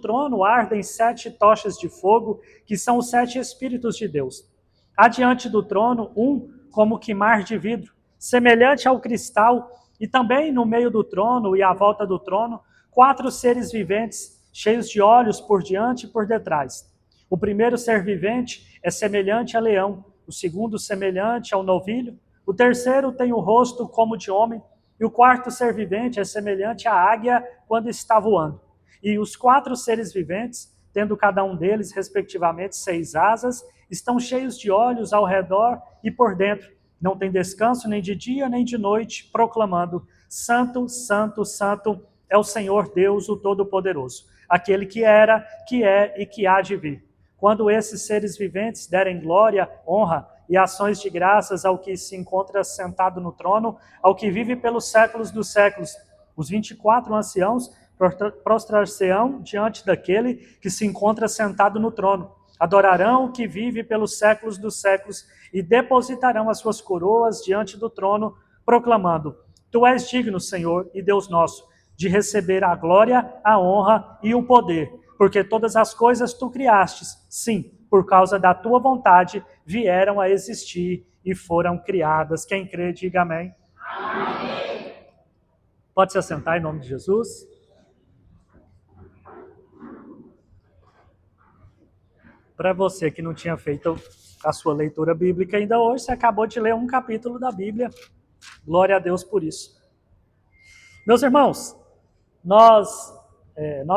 trono ardem 7 tochas de fogo, que são os 7 Espíritos de Deus. Há diante do trono um como que mar de vidro, semelhante ao cristal, e também no meio do trono e à volta do trono, 4 seres viventes, cheios de olhos por diante e por detrás. O primeiro ser vivente é semelhante a leão, o segundo semelhante ao novilho, o terceiro tem o rosto como de homem, e o quarto ser vivente é semelhante à águia quando está voando. E os 4 seres viventes, tendo cada um deles, respectivamente, 6 asas, estão cheios de olhos ao redor e por dentro. Não tem descanso nem de dia nem de noite, proclamando: Santo, Santo, Santo é o Senhor Deus, o Todo-Poderoso, aquele que era, que é e que há de vir. Quando esses seres viventes derem glória, honra e ações de graças ao que se encontra sentado no trono, ao que vive pelos séculos dos séculos, os 24 anciãos prostrar-se-ão diante daquele que se encontra sentado no trono. Adorarão o que vive pelos séculos dos séculos e depositarão as suas coroas diante do trono, proclamando: Tu és digno, Senhor e Deus nosso, de receber a glória, a honra e o poder, porque todas as coisas tu criastes, sim, por causa da tua vontade, vieram a existir e foram criadas. Quem crê, diga amém. Amém. Pode se assentar em nome de Jesus. Para você que não tinha feito a sua leitura bíblica ainda hoje, você acabou de ler um capítulo da Bíblia. Glória a Deus por isso. Meus irmãos, nós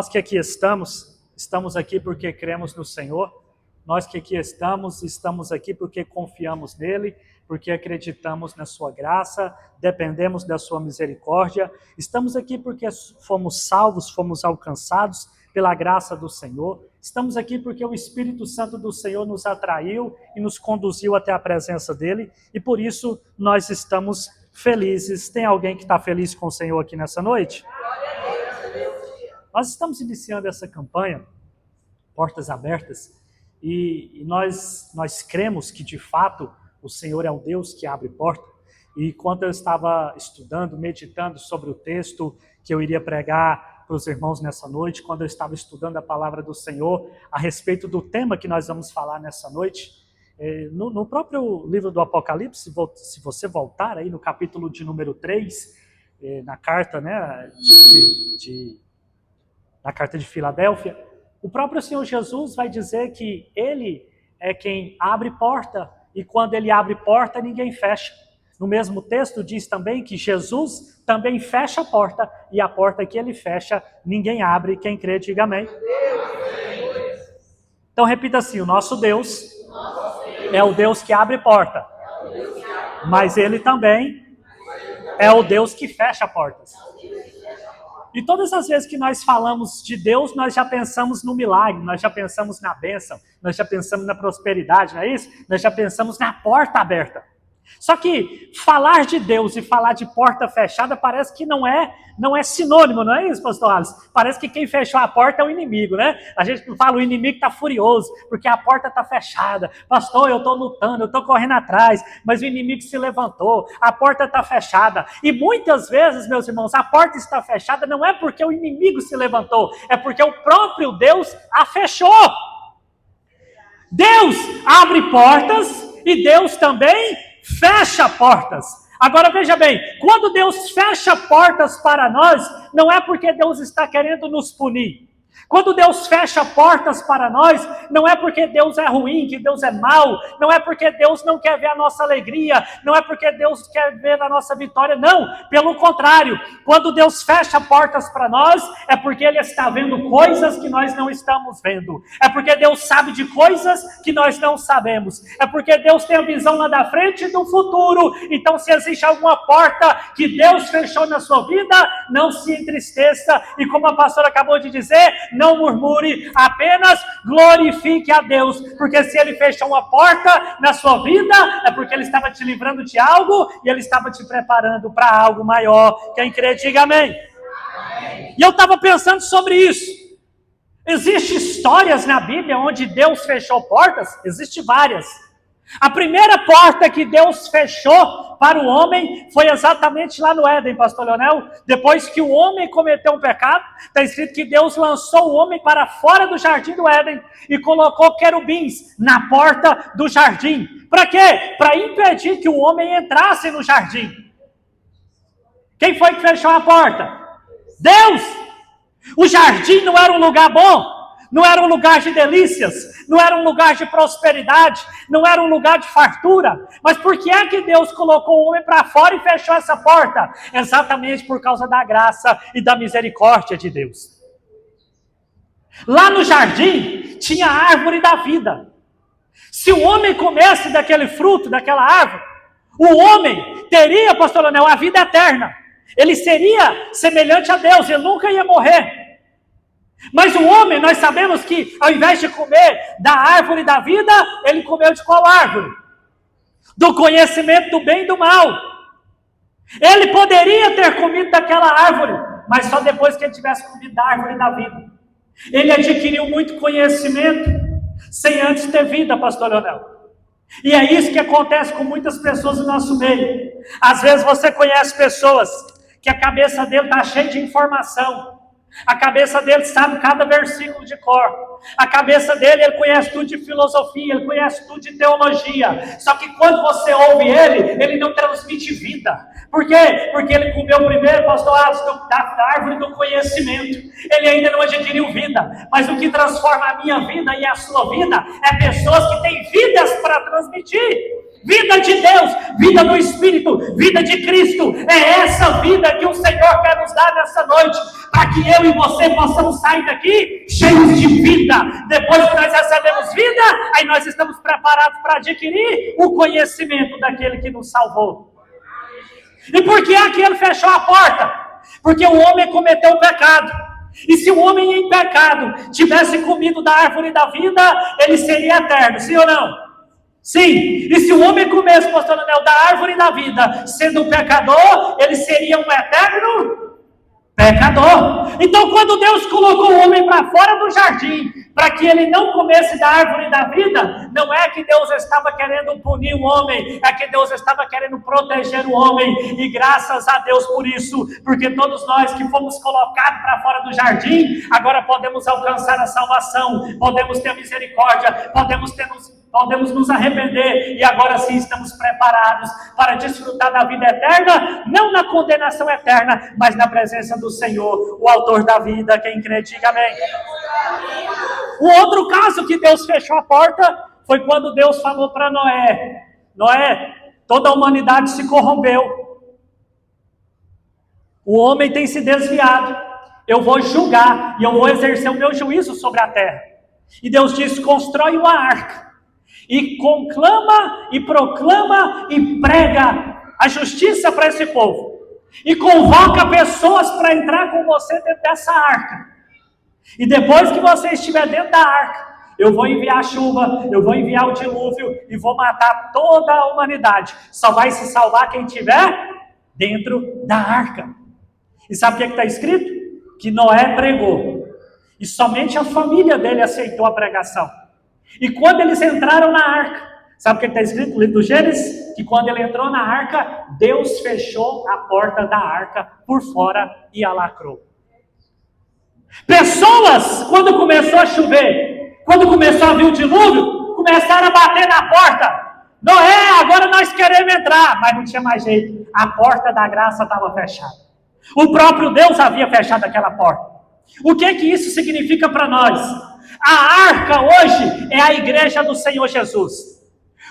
que aqui estamos aqui porque cremos no Senhor. Nós que aqui estamos aqui porque confiamos nele, porque acreditamos na sua graça, dependemos da sua misericórdia. Estamos aqui porque fomos salvos, fomos alcançados pela graça do Senhor. Estamos aqui porque o Espírito Santo do Senhor nos atraiu e nos conduziu até a presença dele, e por isso nós estamos felizes. Tem alguém que está feliz com o Senhor aqui nessa noite? Nós estamos iniciando essa campanha, Portas Abertas, e nós cremos que de fato o Senhor é o Deus que abre porta. E quando eu estava estudando, meditando sobre o texto que eu iria pregar para os irmãos nessa noite, quando eu estava estudando a palavra do Senhor a respeito do tema que nós vamos falar nessa noite, no próprio livro do Apocalipse, se você voltar aí no capítulo de número 3, na carta, né, na carta de Filadélfia, o próprio Senhor Jesus vai dizer que ele é quem abre porta, e quando ele abre porta, ninguém fecha. No mesmo texto diz também que Jesus também fecha a porta, e a porta que ele fecha, ninguém abre. Quem crê, diga amém. Então repita assim: o nosso Deus é o Deus que abre porta, mas ele também é o Deus que fecha portas. E todas as vezes que nós falamos de Deus, nós já pensamos no milagre, nós já pensamos na bênção, nós já pensamos na prosperidade, não é isso? Nós já pensamos na porta aberta. Só que falar de Deus e falar de porta fechada parece que não é sinônimo, não é isso, pastor Alisson? Parece que quem fechou a porta é o inimigo, né? A gente fala, o inimigo está furioso, porque a porta está fechada. Pastor, eu estou lutando, eu estou correndo atrás, mas o inimigo se levantou, a porta está fechada. E muitas vezes, meus irmãos, a porta está fechada não é porque o inimigo se levantou, é porque o próprio Deus a fechou. Deus abre portas e Deus também fecha portas. Agora veja bem, quando Deus fecha portas para nós, não é porque Deus está querendo nos punir. Quando Deus fecha portas para nós, não é porque Deus é ruim, que Deus é mau, não é porque Deus não quer ver a nossa alegria, não é porque Deus quer ver a nossa vitória, não. Pelo contrário, quando Deus fecha portas para nós, é porque Ele está vendo coisas que nós não estamos vendo. É porque Deus sabe de coisas que nós não sabemos. É porque Deus tem a visão lá da frente do futuro. Então, se existe alguma porta que Deus fechou na sua vida, não se entristeça. E como a pastora acabou de dizer, não murmure, apenas glorifique a Deus, porque se Ele fechou uma porta na sua vida, é porque Ele estava te livrando de algo e Ele estava te preparando para algo maior. Quem crê, diga amém. Amém. E eu estava pensando sobre isso. Existem histórias na Bíblia onde Deus fechou portas? Existem várias. A primeira porta que Deus fechou para o homem foi exatamente lá no Éden, pastor Leonel. Depois que o homem cometeu um pecado, está escrito que Deus lançou o homem para fora do jardim do Éden e colocou querubins na porta do jardim. Para quê? Para impedir que o homem entrasse no jardim. Quem foi que fechou a porta? Deus! O jardim não era um lugar bom. Não era um lugar de delícias, não era um lugar de prosperidade, não era um lugar de fartura. Mas por que é que Deus colocou o homem para fora e fechou essa porta? Exatamente por causa da graça e da misericórdia de Deus. Lá no jardim tinha a árvore da vida. Se o homem comesse daquele fruto, daquela árvore, o homem teria, pastor Leonel, a vida eterna. Ele seria semelhante a Deus, ele nunca ia morrer. Mas o homem, nós sabemos que ao invés de comer da árvore da vida, ele comeu de qual árvore? Do conhecimento do bem e do mal. Ele poderia ter comido daquela árvore, mas só depois que ele tivesse comido da árvore da vida. Ele adquiriu muito conhecimento sem antes ter vida, pastor Leonel. E é isso que acontece com muitas pessoas no nosso meio. Às vezes você conhece pessoas que a cabeça dele está cheia de informação. A cabeça dele sabe cada versículo de cor. A cabeça dele, ele conhece tudo de filosofia, ele conhece tudo de teologia. Só que quando você ouve ele não transmite vida. Por quê? Porque ele comeu primeiro, pastor Alisson, da árvore do conhecimento. Ele ainda não adquiriu vida. Mas o que transforma a minha vida e a sua vida é pessoas que têm vidas para transmitir. Vida de Deus, vida do Espírito, vida de Cristo. É essa vida que o Senhor quer nos dar nessa noite, para que eu e você possamos sair daqui cheios de vida. Depois que nós recebemos vida, aí nós estamos preparados para adquirir o conhecimento daquele que nos salvou. E por que é que ele fechou a porta? Porque o homem cometeu o pecado. E se o homem em pecado tivesse comido da árvore da vida, ele seria eterno, sim ou não? Sim, e se o homem comesse, pastor Leonel, da árvore da vida, sendo um pecador, ele seria um eterno pecador. Então, quando Deus colocou o homem para fora do jardim, para que ele não comesse da árvore da vida, não é que Deus estava querendo punir o homem, é que Deus estava querendo proteger o homem, e graças a Deus por isso, porque todos nós que fomos colocados para fora do jardim, agora podemos alcançar a salvação, podemos ter misericórdia, podemos nos arrepender, e agora sim estamos preparados para desfrutar da vida eterna, não na condenação eterna, mas na presença do Senhor, o autor da vida. Quem crê, diga amém. O outro caso que Deus fechou a porta foi quando Deus falou para Noé: Noé, toda a humanidade se corrompeu, o homem tem se desviado, eu vou julgar e eu vou exercer o meu juízo sobre a terra. E Deus disse: constrói uma arca e conclama e proclama e prega a justiça para esse povo, e convoca pessoas para entrar com você dentro dessa arca. E depois que você estiver dentro da arca, eu vou enviar a chuva, eu vou enviar o dilúvio e vou matar toda a humanidade. Só vai se salvar quem estiver dentro da arca. E sabe o que está escrito? Que Noé pregou, e somente a família dele aceitou a pregação. E quando eles entraram na arca, sabe o que está escrito no livro do Gênesis? Que quando ele entrou na arca, Deus fechou a porta da arca por fora e a lacrou. Pessoas, quando começou a chover, quando começou a vir o dilúvio, começaram a bater na porta. Noé, agora nós queremos entrar. Mas não tinha mais jeito, a porta da graça estava fechada. O próprio Deus havia fechado aquela porta. O que isso significa para nós? A arca hoje é a igreja do Senhor Jesus.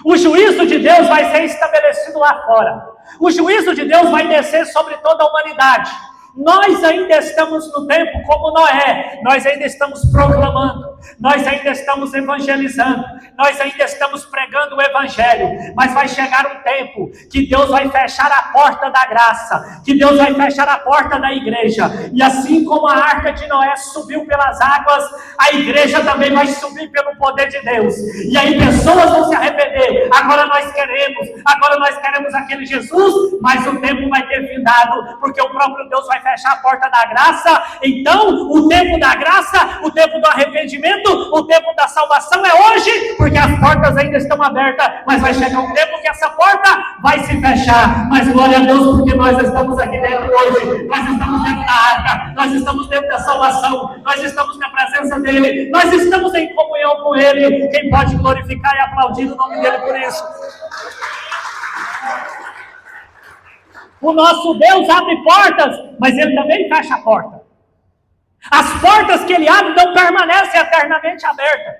O juízo de Deus vai ser estabelecido lá fora. O juízo de Deus vai descer sobre toda a humanidade. Nós ainda estamos no tempo como Noé, nós ainda estamos proclamando, nós ainda estamos evangelizando, nós ainda estamos pregando o evangelho, mas vai chegar um tempo que Deus vai fechar a porta da graça, que Deus vai fechar a porta da igreja, e assim como a arca de Noé subiu pelas águas, a igreja também vai subir pelo poder de Deus, e aí pessoas vão se arrepender. Agora nós queremos aquele Jesus, mas o tempo vai ter findado, porque o próprio Deus vai fechar a porta da graça. Então o tempo da graça, o tempo do arrependimento arrependimento, o tempo da salvação é hoje, porque as portas ainda estão abertas, mas vai chegar um tempo que essa porta vai se fechar. Mas glória a Deus, porque nós estamos aqui dentro hoje, nós estamos dentro da arca, nós estamos dentro da salvação, nós estamos na presença dele, nós estamos em comunhão com ele. Quem pode glorificar e aplaudir o nome dele por isso? O nosso Deus abre portas, mas ele também fecha a porta. As portas que ele abre não permanecem eternamente abertas.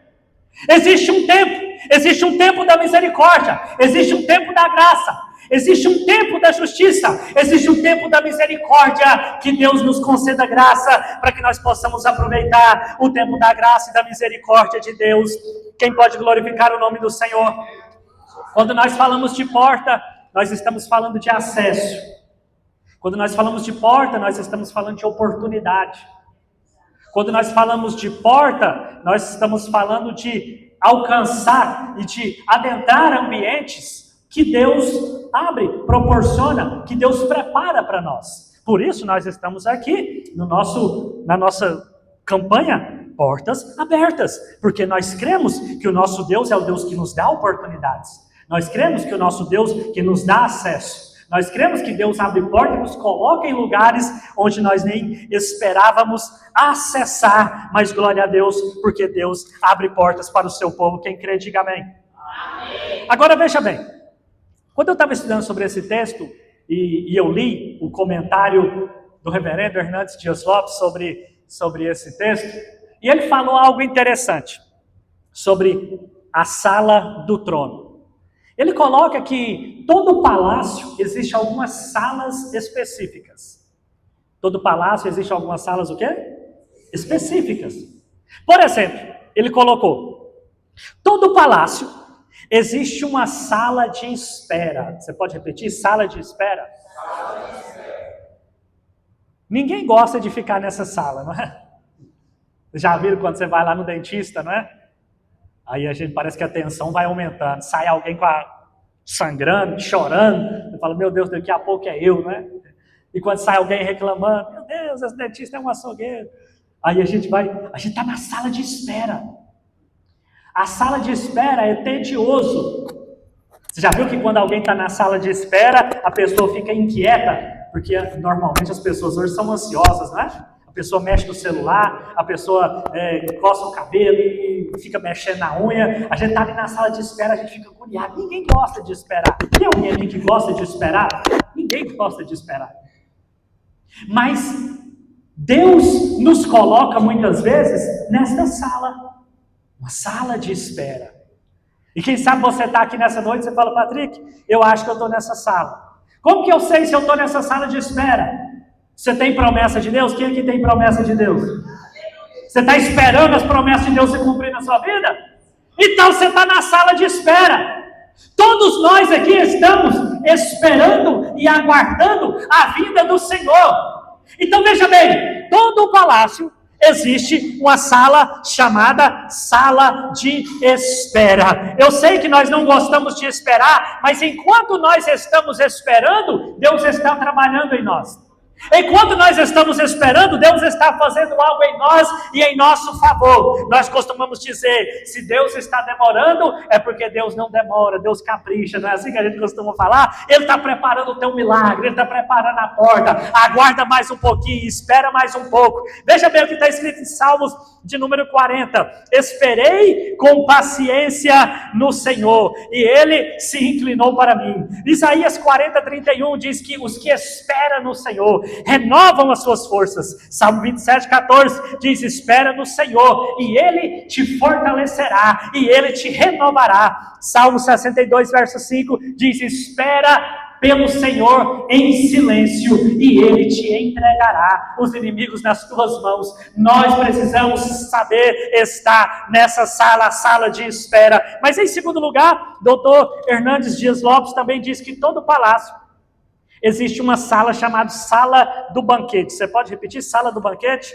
Existe um tempo da misericórdia, existe um tempo da graça, existe um tempo da justiça, existe um tempo da misericórdia. Que Deus nos conceda graça para que nós possamos aproveitar o tempo da graça e da misericórdia de Deus. Quem pode glorificar o nome do Senhor? Quando nós falamos de porta, nós estamos falando de acesso. Quando nós falamos de porta, nós estamos falando de oportunidade. Quando nós falamos de porta, nós estamos falando de alcançar e de adentrar ambientes que Deus abre, proporciona, que Deus prepara para nós. Por isso nós estamos aqui na nossa campanha Portas Abertas, porque nós cremos que o nosso Deus é o Deus que nos dá oportunidades. Nós cremos que o nosso Deus que nos dá acesso. Nós cremos que Deus abre portas e nos coloca em lugares onde nós nem esperávamos acessar. Mas glória a Deus, porque Deus abre portas para o seu povo. Quem crê, diga amém. Amém. Agora veja bem, quando eu estava estudando sobre esse texto, e eu li o comentário do reverendo Hernandes Dias Lopes sobre esse texto, e ele falou algo interessante sobre a sala do trono. Ele coloca que todo palácio existe algumas salas específicas. Todo palácio existe algumas salas o quê? Específicas. Por exemplo, ele colocou: todo palácio existe uma sala de espera. Você pode repetir? Sala de espera? Sala de espera. Ninguém gosta de ficar nessa sala, não é? Já viram quando você vai lá no dentista, não é? Aí a gente parece que a tensão vai aumentando. Sai alguém sangrando, chorando. Você fala, meu Deus, daqui a pouco é eu, né? E quando sai alguém reclamando, meu Deus, esse dentista é um açougueiro. Aí a gente está na sala de espera. A sala de espera é tedioso. Você já viu que quando alguém está na sala de espera, a pessoa fica inquieta? Porque normalmente as pessoas hoje são ansiosas, né? A pessoa mexe no celular, a pessoa coça o cabelo e fica mexendo na unha. A gente está ali na sala de espera, a gente fica agoniado. Ninguém gosta de esperar. Tem alguém aqui que gosta de esperar? Ninguém gosta de esperar. Mas Deus nos coloca muitas vezes nesta sala. Uma sala de espera. E quem sabe você está aqui nessa noite e você fala, Patrick, eu acho que eu estou nessa sala. Como que eu sei se eu estou nessa sala de espera? Você tem promessa de Deus? Quem aqui tem promessa de Deus? Você está esperando as promessas de Deus se cumprir na sua vida? Então você está na sala de espera. Todos nós aqui estamos esperando e aguardando a vinda do Senhor. Então veja bem, todo o palácio existe uma sala chamada sala de espera. Eu sei que nós não gostamos de esperar, mas enquanto nós estamos esperando, Deus está trabalhando em nós. Enquanto nós estamos esperando, Deus está fazendo algo em nós e em nosso favor. Nós costumamos dizer, se Deus está demorando, é porque Deus não demora, Deus capricha, não é assim que a gente costuma falar? Ele está preparando o teu milagre, Ele está preparando a porta, aguarda mais um pouquinho, espera mais um pouco. Veja bem o que está escrito em Salmos de número 40, esperei com paciência no Senhor, e Ele se inclinou para mim. Isaías 40, 31 diz que os que esperam no Senhor renovam as suas forças. Salmo 27, 14 diz, espera no Senhor, e Ele te fortalecerá, e Ele te renovará. Salmo 62, verso 5 diz, espera pelo Senhor em silêncio, e Ele te entregará os inimigos nas tuas mãos. Nós precisamos saber estar nessa sala, a sala de espera. Mas em segundo lugar, doutor Hernandes Dias Lopes também diz que todo palácio existe uma sala chamada sala do banquete. Você pode repetir? Sala do banquete?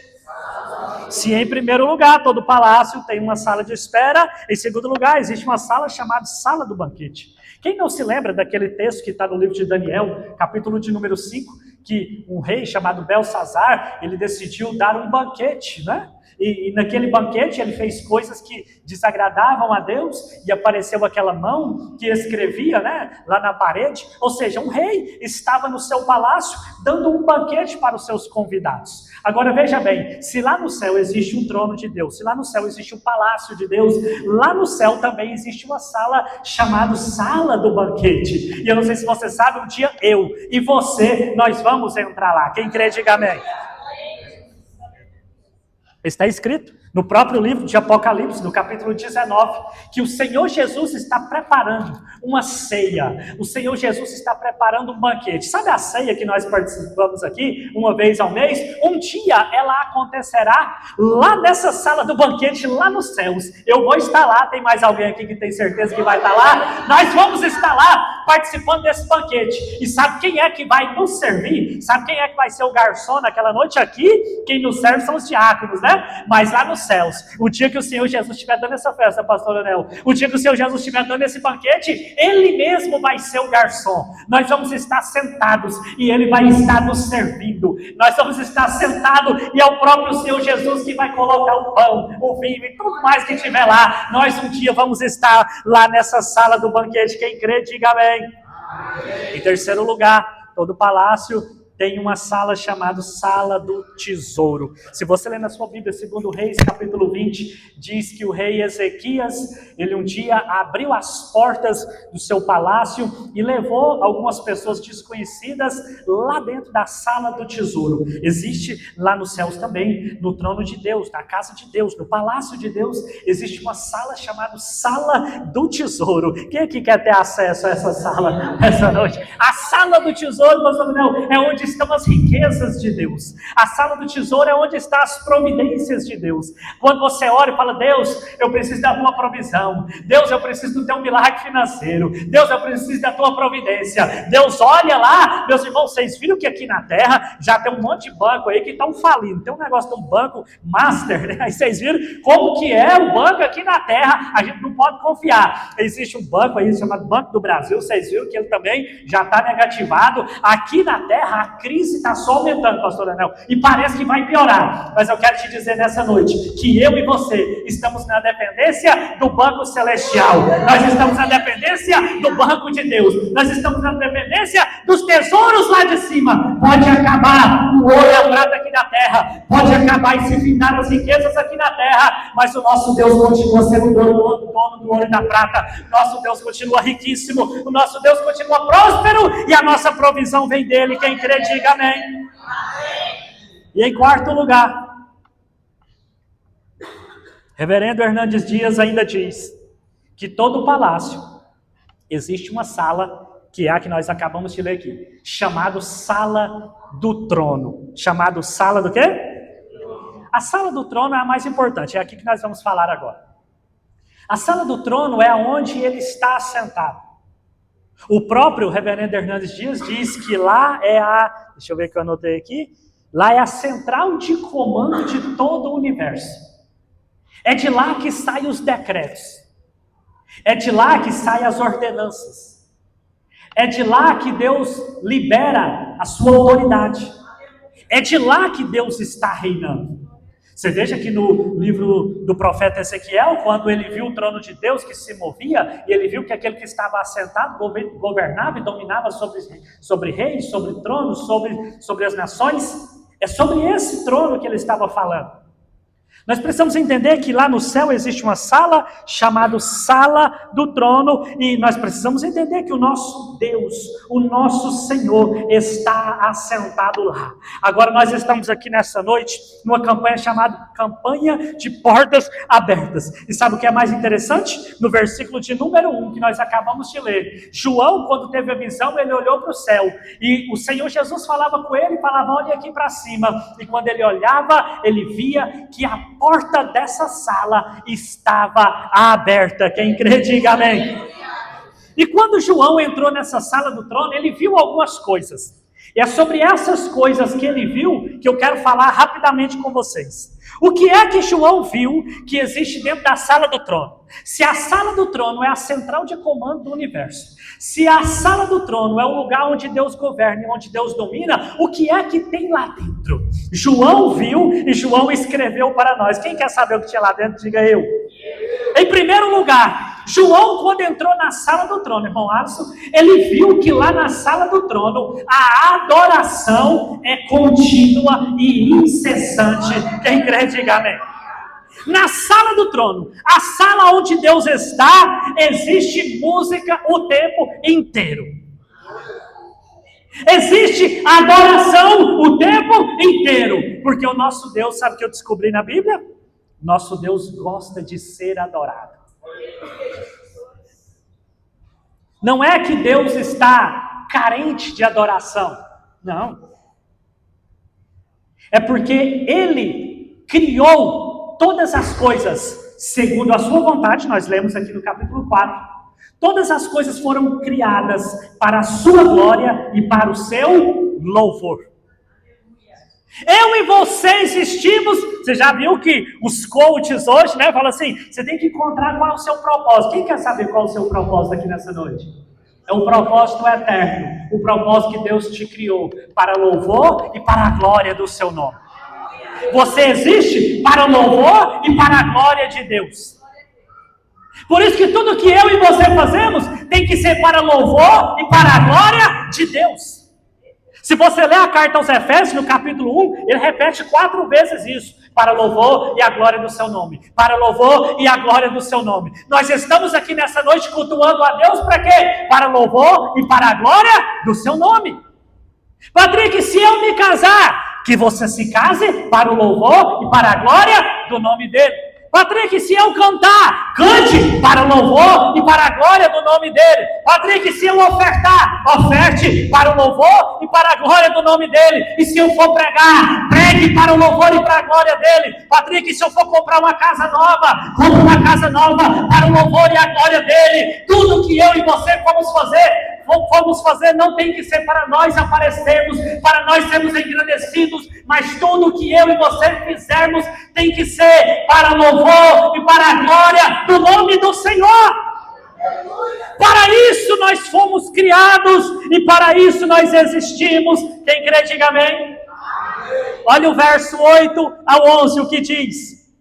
Se em primeiro lugar, todo palácio tem uma sala de espera, em segundo lugar, existe uma sala chamada sala do banquete. Quem não se lembra daquele texto que está no livro de Daniel, capítulo de número 5, que um rei chamado Belsazar, ele decidiu dar um banquete, né? E naquele banquete ele fez coisas que desagradavam a Deus, e apareceu aquela mão que escrevia, né, lá na parede. Ou seja, um rei estava no seu palácio dando um banquete para os seus convidados. Agora veja bem, se lá no céu existe um trono de Deus, se lá no céu existe um palácio de Deus, lá no céu também existe uma sala chamada Sala do Banquete. E eu não sei se você sabe, um dia eu e você, nós vamos entrar lá. Quem crê, diga amém. Está escrito no próprio livro de Apocalipse, no capítulo 19, que o Senhor Jesus está preparando uma ceia. O Senhor Jesus está preparando um banquete. Sabe a ceia que nós participamos aqui, uma vez ao mês? Um dia ela acontecerá lá nessa sala do banquete, lá nos céus. Eu vou estar lá. Tem mais alguém aqui que tem certeza que vai estar lá? Nós vamos estar lá participando desse banquete. E sabe quem é que vai nos servir? Sabe quem é que vai ser o garçom naquela noite aqui? Quem nos serve são os diáconos, né? Mas lá nos céus, o dia que o Senhor Jesus estiver dando essa festa, pastor Anel, o dia que o Senhor Jesus estiver dando esse banquete, Ele mesmo vai ser o garçom. Nós vamos estar sentados e Ele vai estar nos servindo. Nós vamos estar sentados e é o próprio Senhor Jesus que vai colocar o pão, o vinho e tudo mais que tiver lá. Nós um dia vamos estar lá nessa sala do banquete. Quem crê, diga amém. Amém. Em terceiro lugar, todo palácio tem uma sala chamada Sala do Tesouro. Se você ler na sua Bíblia, 2 Reis, capítulo 20, diz que o rei Ezequias, ele um dia abriu as portas do seu palácio e levou algumas pessoas desconhecidas lá dentro da Sala do Tesouro. Existe lá nos céus também, no trono de Deus, na casa de Deus, no palácio de Deus, existe uma sala chamada Sala do Tesouro. Quem aqui quer ter acesso a essa sala essa noite? A Sala do Tesouro, pastor Manuel, é onde estão as riquezas de Deus. A sala do tesouro é onde estão as providências de Deus. Quando você ora e fala, Deus, eu preciso da tua provisão. Deus, eu preciso do teu milagre financeiro. Deus, eu preciso da tua providência. Deus, olha lá, meus irmãos, vocês viram que aqui na terra já tem um monte de banco aí que estão falindo. Tem um negócio de um banco master, né? Aí vocês viram como que é o banco aqui na terra. A gente não pode confiar. Existe um banco aí chamado Banco do Brasil. Vocês viram que ele também já está negativado. Aqui na terra, a crise está só aumentando, pastor Anel, e parece que vai piorar. Mas eu quero te dizer nessa noite que eu e você estamos na dependência do banco celestial. Nós estamos na dependência do banco de Deus. Nós estamos na dependência dos tesouros lá de cima. Pode acabar o ouro e a prata aqui na terra, pode acabar e se findar as riquezas aqui na terra, mas o nosso Deus continua sendo o dono do ouro e da prata. Nosso Deus continua riquíssimo, o nosso Deus continua próspero e a nossa provisão vem dele. Quem crê, diga amém. Amém. E em quarto lugar, Reverendo Hernandes Dias ainda diz que todo palácio existe uma sala, que é a que nós acabamos de ler aqui, chamado Sala do Trono. Chamado Sala do quê? A Sala do Trono é a mais importante, é aqui que nós vamos falar agora. A Sala do Trono é onde ele está assentado. O próprio Reverendo Hernandes Dias diz que lá é deixa eu ver que eu anotei aqui, lá é a central de comando de todo o universo. É de lá que saem os decretos. É de lá que saem as ordenanças. É de lá que Deus libera a sua autoridade. É de lá que Deus está reinando. Você veja que no livro do profeta Ezequiel, quando ele viu o trono de Deus que se movia, e ele viu que aquele que estava assentado governava e dominava sobre reis, sobre tronos, sobre as nações, é sobre esse trono que ele estava falando. Nós precisamos entender que lá no céu existe uma sala chamada Sala do Trono, e nós precisamos entender que o nosso Deus, o nosso Senhor, está assentado lá. Agora nós estamos aqui nessa noite numa campanha chamada Campanha de Portas Abertas. E sabe o que é mais interessante? No versículo de número 1 que nós acabamos de ler, João, quando teve a visão, ele olhou para o céu, e o Senhor Jesus falava com ele, falava, olha aqui para cima, e quando ele olhava, ele via que a porta dessa sala estava aberta. Quem crê, diga amém. E quando João entrou nessa sala do trono, ele viu algumas coisas. E é sobre essas coisas que ele viu que eu quero falar rapidamente com vocês. O que é que João viu que existe dentro da sala do trono? Se a sala do trono é a central de comando do universo, se a sala do trono é o lugar onde Deus governa e onde Deus domina, o que é que tem lá dentro? João viu e João escreveu para nós. Quem quer saber o que tinha lá dentro? Diga eu. Em primeiro lugar, João, quando entrou na sala do trono, irmão Alisson, ele viu que lá na sala do trono a adoração é contínua e incessante. Quem crê, diga amém. Na sala do trono, a sala onde Deus está, existe música o tempo inteiro. Existe adoração o tempo inteiro. Porque o nosso Deus, sabe o que eu descobri na Bíblia? Nosso Deus gosta de ser adorado. Não é que Deus está carente de adoração. Não. É porque Ele criou todas as coisas segundo a sua vontade. Nós lemos aqui no capítulo 4. Todas as coisas foram criadas para a sua glória e para o seu louvor. Eu e você existimos. Você já viu que os coaches hoje, né, falam assim, você tem que encontrar qual é o seu propósito. Quem quer saber qual é o seu propósito aqui nessa noite? É um propósito eterno, o propósito que Deus te criou para louvor e para a glória do seu nome. Você existe para o louvor e para a glória de Deus. Por isso que tudo que eu e você fazemos tem que ser para louvor e para a glória de Deus. Se você ler a carta aos Efésios, no capítulo 1, ele repete 4 vezes isso. Para louvor e a glória do seu nome. Para louvor e a glória do seu nome. Nós estamos aqui nessa noite cultuando a Deus para quê? Para louvor e para a glória do seu nome. Patrick, se eu me casar, que você se case para o louvor e para a glória do nome dele. Patrick, se eu cantar, cante para o louvor e para a glória do nome dele. Patrick, se eu ofertar, oferte para o louvor e para a glória do nome dele. E se eu for pregar, pregue para o louvor e para a glória dele. Patrick, se eu for comprar uma casa nova, compre uma casa nova para o louvor e a glória dele. Tudo que eu e você vamos fazer não tem que ser para nós aparecermos, para nós sermos engrandecidos, mas tudo que eu e você fizermos tem que ser para louvor e para a glória do nome do Senhor. Para isso nós fomos criados e para isso nós existimos. Quem crê, diga amém. Olha o verso 8 ao 11, o que diz: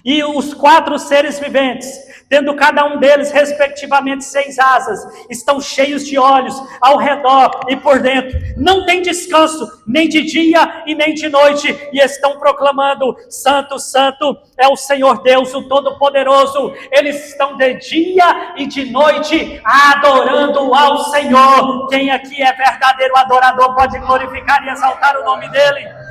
e os 4 seres viventes, tendo cada um deles respectivamente 6 asas, estão cheios de olhos ao redor e por dentro, não tem descanso, nem de dia e nem de noite, e estão proclamando: Santo, Santo é o Senhor Deus, o Todo-Poderoso. Eles estão de dia e de noite adorando ao Senhor. Quem aqui é verdadeiro adorador pode glorificar e exaltar o nome dele.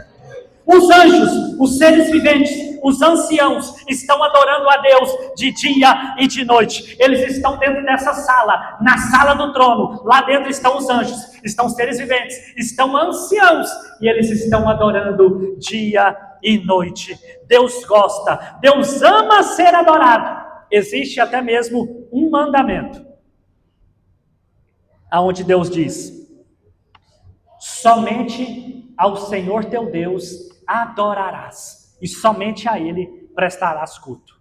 Os anjos, os seres viventes, os anciãos estão adorando a Deus de dia e de noite. Eles estão dentro dessa sala, na sala do trono. Lá dentro estão os anjos, estão os seres viventes, estão anciãos e eles estão adorando dia e noite. Deus gosta, Deus ama ser adorado. Existe até mesmo um mandamento, aonde Deus diz: somente ao Senhor teu Deus adorarás, e somente a Ele prestarás culto.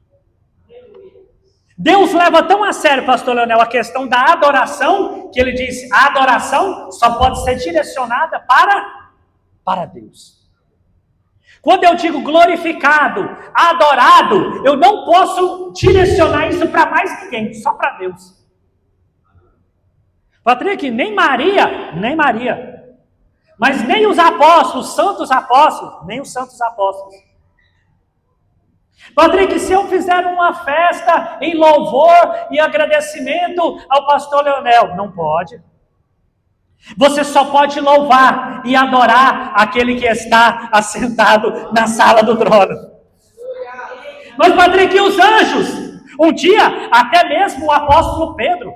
Deus leva tão a sério, pastor Leonel, a questão da adoração, que ele diz: a adoração só pode ser direcionada para Deus. Quando eu digo glorificado, adorado, eu não posso direcionar isso para mais ninguém, só para Deus. Patrick, nem Maria, mas nem os apóstolos, santos apóstolos, nem os santos apóstolos. Patrick, se eu fizer uma festa em louvor e agradecimento ao pastor Leonel, não pode. Você só pode louvar e adorar aquele que está assentado na sala do trono. Mas Patrick, e os anjos? Um dia, até mesmo o apóstolo Pedro,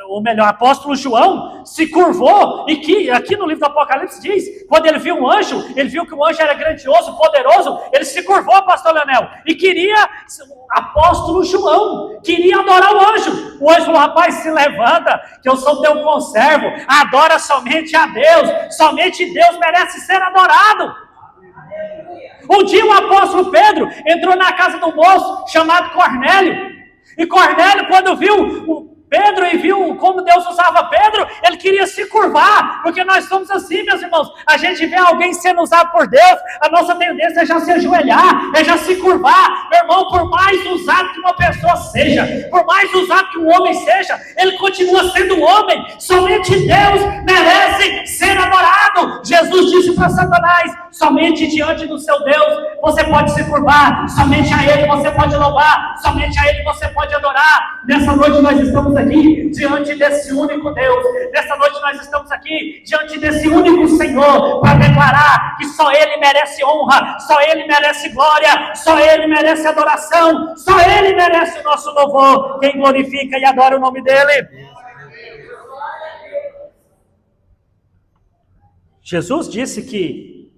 ou melhor, o apóstolo João, se curvou, e que aqui no livro do Apocalipse diz, quando ele viu um anjo, ele viu que o anjo era grandioso, poderoso, ele se curvou, pastor Leonel, e queria, apóstolo João queria adorar o anjo. O anjo falou: rapaz, se levanta, que eu sou teu conservo, adora somente a Deus, somente Deus merece ser adorado. Um dia o apóstolo Pedro entrou na casa do moço chamado Cornélio, e Cornélio, quando viu o Pedro e viu como Deus usava Pedro, ele queria se curvar, porque nós somos assim, meus irmãos. A gente vê alguém sendo usado por Deus, a nossa tendência é já se ajoelhar, é já se curvar. Meu irmão, por mais usado que uma pessoa seja, por mais usado que um homem seja, ele continua sendo homem. Somente Deus merece ser adorado. Jesus disse para Satanás: somente diante do seu Deus você pode se curvar, somente a Ele você pode louvar, somente a Ele você pode adorar. Nessa noite nós estamos aqui diante desse único Deus, nessa noite nós estamos aqui diante desse único Senhor, para declarar que só Ele merece honra, só Ele merece glória, só Ele merece adoração, só Ele merece o nosso louvor. Quem glorifica e adora o nome dEle? Jesus disse que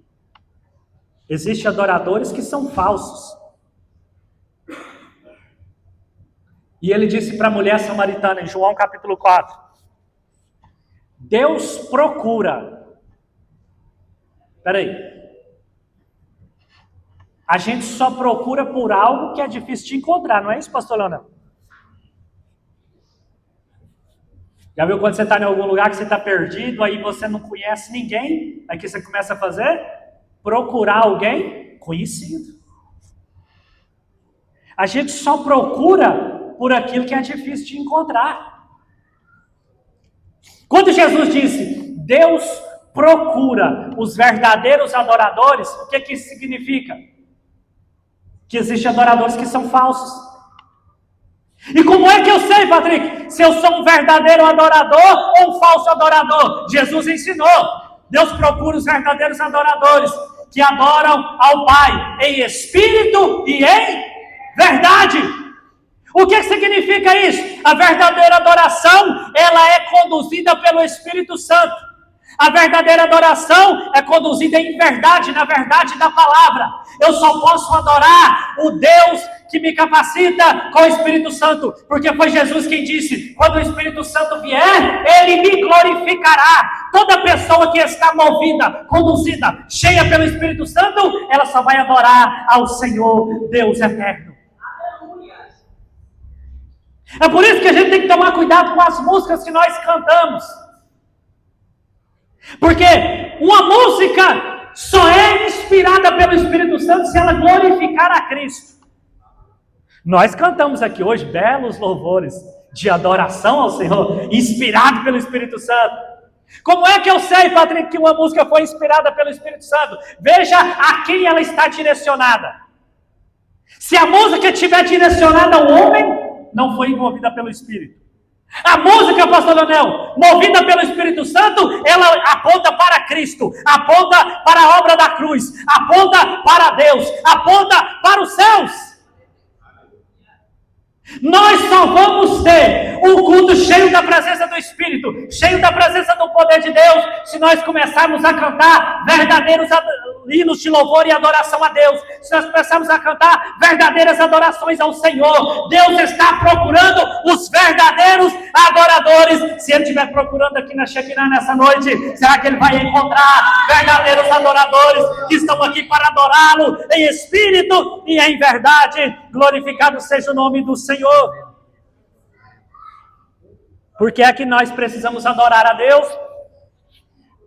existem adoradores que são falsos. E ele disse para a mulher samaritana em João capítulo 4: Deus procura. Espera aí. A gente só procura por algo que é difícil de encontrar, não é isso, pastor Leonel? Já viu quando você está em algum lugar que você está perdido, aí você não conhece ninguém, aí que você começa a fazer? Procurar alguém conhecido. A gente só procura por aquilo que é difícil de encontrar. Quando Jesus disse, Deus procura os verdadeiros adoradores, o que isso significa? Que existem adoradores que são falsos. E como é que eu sei, Patrick, se eu sou um verdadeiro adorador ou um falso adorador? Jesus ensinou. Deus procura os verdadeiros adoradores que adoram ao Pai em espírito e em verdade. O que significa isso? A verdadeira adoração, ela é conduzida pelo Espírito Santo. A verdadeira adoração é conduzida em verdade, na verdade da palavra. Eu só posso adorar o Deus que me capacita com o Espírito Santo, porque foi Jesus quem disse, quando o Espírito Santo vier, Ele me glorificará. Toda pessoa que está movida, conduzida, cheia pelo Espírito Santo, ela só vai adorar ao Senhor, Deus eterno. É por isso que a gente tem que tomar cuidado com as músicas que nós cantamos. Porque uma música só é inspirada pelo Espírito Santo se ela glorificar a Cristo. Nós cantamos aqui hoje belos louvores de adoração ao Senhor, inspirado pelo Espírito Santo. Como é que eu sei, Patrick, que uma música foi inspirada pelo Espírito Santo? Veja a quem ela está direcionada. Se a música estiver direcionada ao homem, não foi envolvida pelo Espírito. A música, pastor Leonel, movida pelo Espírito Santo, ela aponta para Cristo, aponta para a obra da cruz, aponta para Deus, aponta para os céus. Nós só vamos ter um culto cheio da presença do Espírito, cheio da presença do poder de Deus, se nós começarmos a cantar verdadeiros hinos de louvor e adoração a Deus, se nós começarmos a cantar verdadeiras adorações ao Senhor. Deus está procurando os verdadeiros adoradores. Se Ele estiver procurando aqui na Shekinah nessa noite, será que Ele vai encontrar verdadeiros adoradores que estão aqui para adorá-lo em espírito e em verdade? Glorificado seja o nome do Senhor. Por que é que nós precisamos adorar a Deus?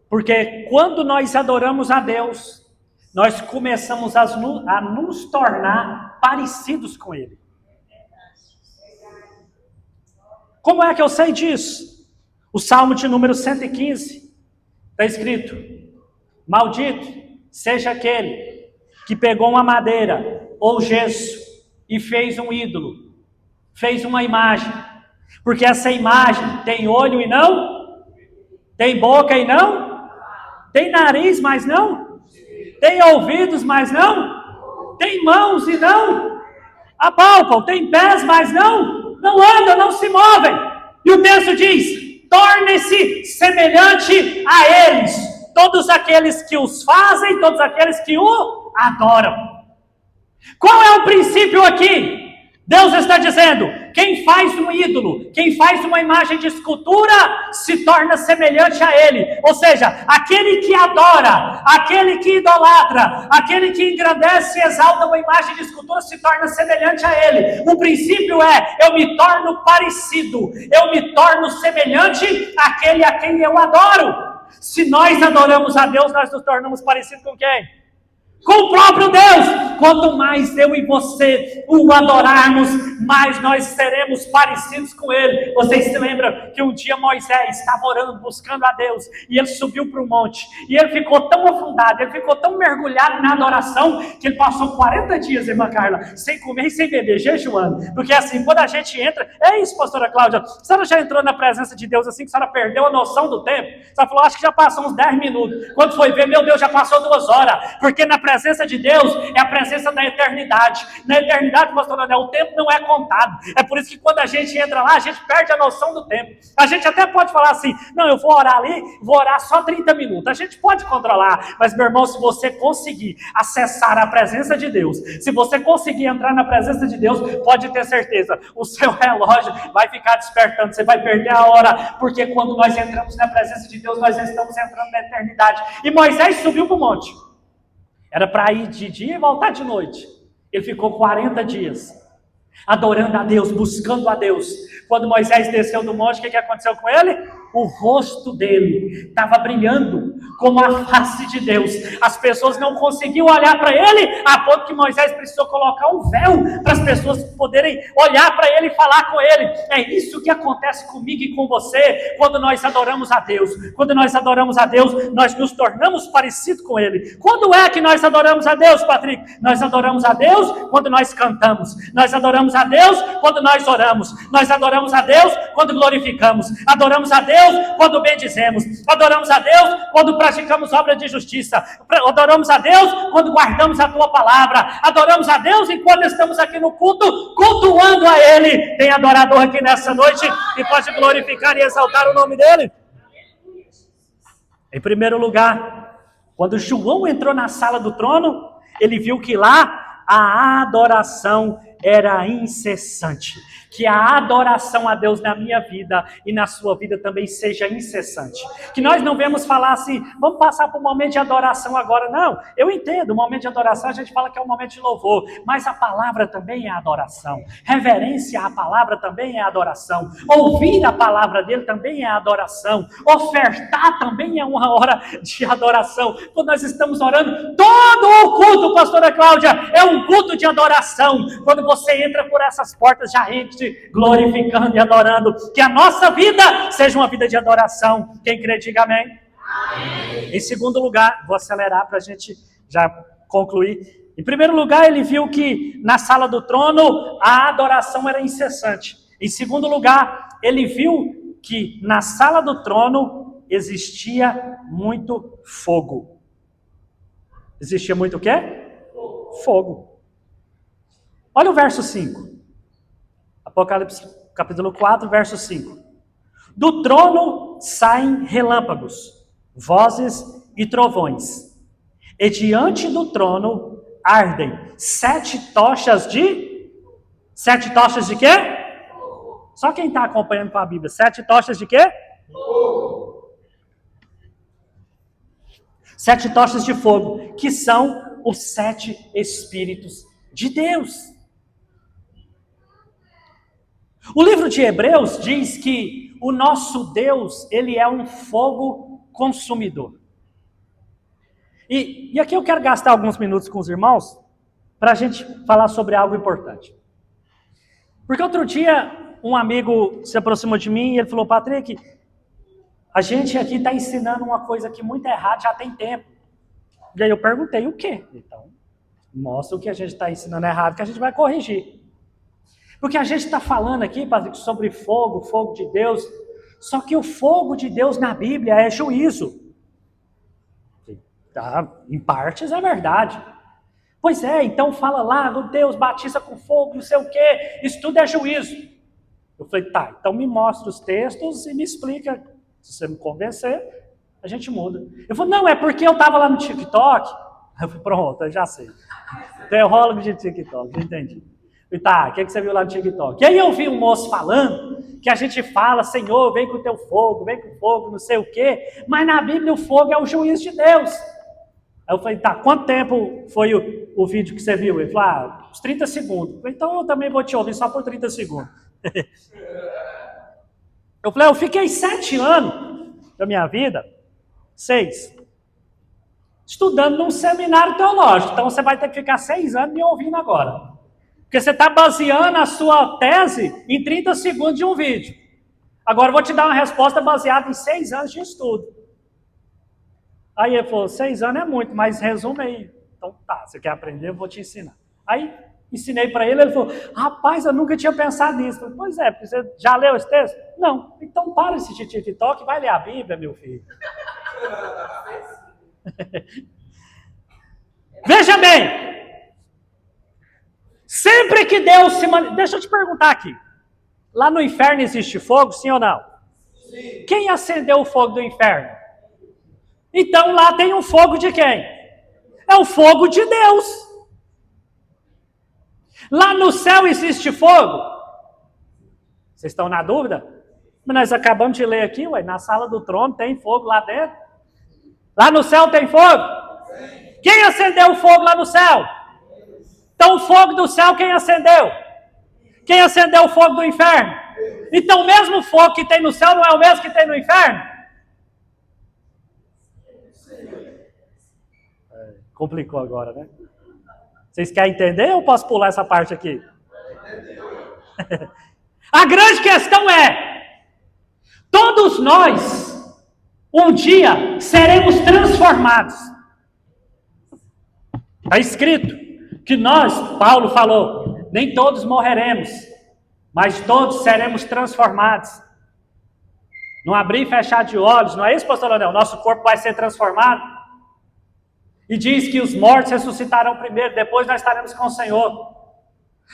Porque quando nós adoramos a Deus, nós começamos a nos tornar parecidos com Ele. Como é que eu sei disso? O Salmo de número 115 está escrito: maldito seja aquele que pegou uma madeira ou gesso e fez um ídolo, fez uma imagem, porque essa imagem tem olho e não, tem boca e não, tem nariz, mas não, tem ouvidos, mas não, tem mãos e não apalpam, tem pés, mas não andam, não se movem. E o texto diz: torne-se semelhante a eles, todos aqueles que os fazem, todos aqueles que o adoram. Qual é o princípio aqui? Deus está dizendo, quem faz um ídolo, quem faz uma imagem de escultura, se torna semelhante a ele. Ou seja, aquele que adora, aquele que idolatra, aquele que engrandece e exalta uma imagem de escultura, se torna semelhante a ele. O princípio é, eu me torno parecido, eu me torno semelhante àquele a quem eu adoro. Se nós adoramos a Deus, nós nos tornamos parecidos com quem? Com o próprio Deus. Quanto mais eu e você o adorarmos, mais nós seremos parecidos com Ele. Vocês se lembram que um dia Moisés estava orando, buscando a Deus, e ele subiu para o monte, e ele ficou tão afundado, ele ficou tão mergulhado na adoração, que ele passou 40 dias, irmã Carla, sem comer e sem beber, jejuando. Porque assim, quando a gente entra, é isso, pastora Cláudia, a senhora já entrou na presença de Deus assim, que a senhora perdeu a noção do tempo? A senhora falou, acho que já passou uns 10 minutos. Quando foi ver, meu Deus, já passou 2 horas. Porque na presença de Deus é a presença da eternidade. Na eternidade, pastor André, o tempo não é contado. É por isso que quando a gente entra lá, a gente perde a noção do tempo. A gente até pode falar assim, não, eu vou orar ali, vou orar só 30 minutos. A gente pode controlar, mas meu irmão, se você conseguir acessar a presença de Deus, se você conseguir entrar na presença de Deus, pode ter certeza, o seu relógio vai ficar despertando, você vai perder a hora, porque quando nós entramos na presença de Deus, nós estamos entrando na eternidade. E Moisés subiu para o monte. Era para ir de dia e voltar de noite. Ele ficou 40 dias, adorando a Deus, buscando a Deus. Quando Moisés desceu do monte, o que aconteceu com ele? O rosto dele estava brilhando como a face de Deus. As pessoas não conseguiam olhar para ele, a ponto que Moisés precisou colocar um véu para as pessoas poderem olhar para ele e falar com ele. É isso que acontece comigo e com você quando nós adoramos a Deus. Quando nós adoramos a Deus, nós nos tornamos parecidos com ele. Quando é que nós adoramos a Deus, Patrick? Nós adoramos a Deus quando nós cantamos. Nós adoramos a Deus quando nós oramos. Nós adoramos a Deus quando glorificamos. Adoramos a Deus quando bendizemos. Adoramos a Deus quando praticamos obras de justiça. Adoramos a Deus quando guardamos a tua palavra. Adoramos a Deus enquanto estamos aqui no culto, cultuando a Ele. Tem adorador aqui nessa noite que pode glorificar e exaltar o nome dEle? Em primeiro lugar, quando João entrou na sala do trono, ele viu que lá a adoração era incessante. Que a adoração a Deus na minha vida e na sua vida também seja incessante. Que nós não vemos falar assim, vamos passar por um momento de adoração agora. Não, eu entendo, o momento de adoração a gente fala que é um momento de louvor, mas a palavra também é adoração. Reverência à palavra também é adoração. Ouvir a palavra dele também é adoração. Ofertar também é uma hora de adoração. Quando nós estamos orando, todo o culto, pastora Cláudia, é um culto de adoração. Quando você entra por essas portas, já entra glorificando e adorando. Que a nossa vida seja uma vida de adoração. Quem crê, diga amém. Amém. Em segundo lugar, vou acelerar para a gente já concluir. Em primeiro lugar, ele viu que na sala do trono a adoração era incessante. Em segundo lugar, ele viu que na sala do trono existia muito fogo. Existia muito o quê? Fogo. Olha o verso 5. Apocalipse capítulo 4, verso 5. Do trono saem relâmpagos, vozes e trovões. E diante do trono ardem 7 tochas de... 7 tochas de quê? Só quem está acompanhando com a Bíblia. 7 tochas de quê? 7 tochas de fogo, que são os 7 Espíritos de Deus. O livro de Hebreus diz que o nosso Deus, ele é um fogo consumidor. E aqui eu quero gastar alguns minutos com os irmãos para a gente falar sobre algo importante. Porque outro dia um amigo se aproximou de mim e ele falou, Patrick, a gente aqui está ensinando uma coisa que muito errada já tem tempo. E aí eu perguntei, o quê? Então, mostra o que a gente está ensinando errado, que a gente vai corrigir. Porque a gente está falando aqui, Patrick, sobre fogo, fogo de Deus. Só que o fogo de Deus na Bíblia é juízo. Tá? Em partes é verdade. Pois é, então fala lá, no Deus batiza com fogo, não sei o quê. Isso tudo é juízo. Eu falei, tá, então me mostra os textos e me explica. Se você me convencer, a gente muda. Eu falei, não, é porque eu estava lá no TikTok. Eu falei, pronto, eu já sei. Teólogo de TikTok, entendi. E tá, o que você viu lá no TikTok? E aí eu vi um moço falando que a gente fala, Senhor, vem com o teu fogo, vem com o fogo, não sei o quê, mas na Bíblia o fogo é o juiz de Deus. Aí eu falei, tá, quanto tempo foi o vídeo que você viu? Ele falou, uns 30 segundos. Eu falei, então eu também vou te ouvir só por 30 segundos. Eu falei, eu fiquei 7 anos da minha vida, 6, estudando num seminário teológico. Então você vai ter que ficar 6 anos me ouvindo agora. Porque você está baseando a sua tese em 30 segundos de um vídeo. Agora eu vou te dar uma resposta baseada em 6 anos de estudo. Aí ele falou, 6 anos é muito, mas resume aí. Então tá, você quer aprender, eu vou te ensinar. Aí ensinei para ele, ele falou, rapaz, eu nunca tinha pensado nisso. Eu falei, pois é, você já leu esse texto? Não, então para esse TikTok e vai ler a Bíblia, meu filho. Veja bem, sempre que Deus se manifesta... Deixa eu te perguntar aqui, lá no inferno existe fogo, sim ou não? Sim. Quem acendeu o fogo do inferno? Então lá tem um fogo de quem? É o fogo de Deus. Lá no céu existe fogo? Vocês estão na dúvida? Mas nós acabamos de ler aqui, ué, na sala do trono tem fogo lá dentro. Lá no céu tem fogo? Quem acendeu o fogo lá no céu? Então o fogo do céu quem acendeu? Quem acendeu o fogo do inferno? Então o mesmo fogo que tem no céu não é o mesmo que tem no inferno? Complicou agora, né? Vocês querem entender ou posso pular essa parte aqui? A grande questão é, todos nós, um dia, seremos transformados. Está escrito que nós, Paulo falou, nem todos morreremos, mas todos seremos transformados. Não abrir e fechar de olhos, não é isso, pastor Leonel? Nosso corpo vai ser transformado. E diz que os mortos ressuscitarão primeiro, depois nós estaremos com o Senhor.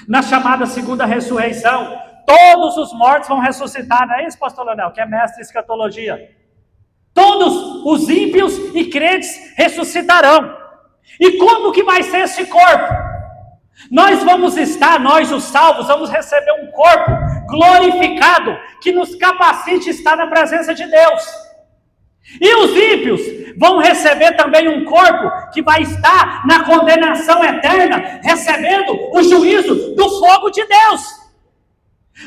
Na chamada segunda ressurreição, todos os mortos vão ressuscitar, não é isso, pastor Leonel, que é mestre em escatologia? Todos os ímpios e crentes ressuscitarão. E como que vai ser esse corpo? Nós vamos estar, nós os salvos, vamos receber um corpo glorificado, que nos capacite a estar na presença de Deus. E os ímpios vão receber também um corpo que vai estar na condenação eterna, recebendo o juízo do fogo de Deus.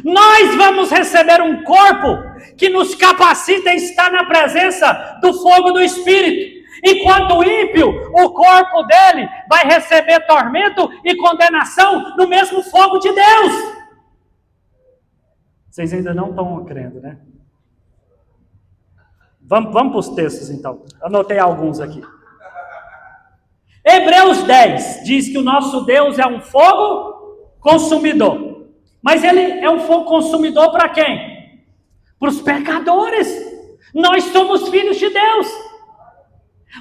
Nós vamos receber um corpo que nos capacita a estar na presença do fogo do Espírito. Enquanto o ímpio, o corpo dele vai receber tormento e condenação no mesmo fogo de Deus. Vocês ainda não estão crendo, né? Vamos para os textos, então. Anotei alguns aqui. Hebreus 10 diz que o nosso Deus é um fogo consumidor. Mas ele é um fogo consumidor para quem? Para os pecadores. Nós somos filhos de Deus.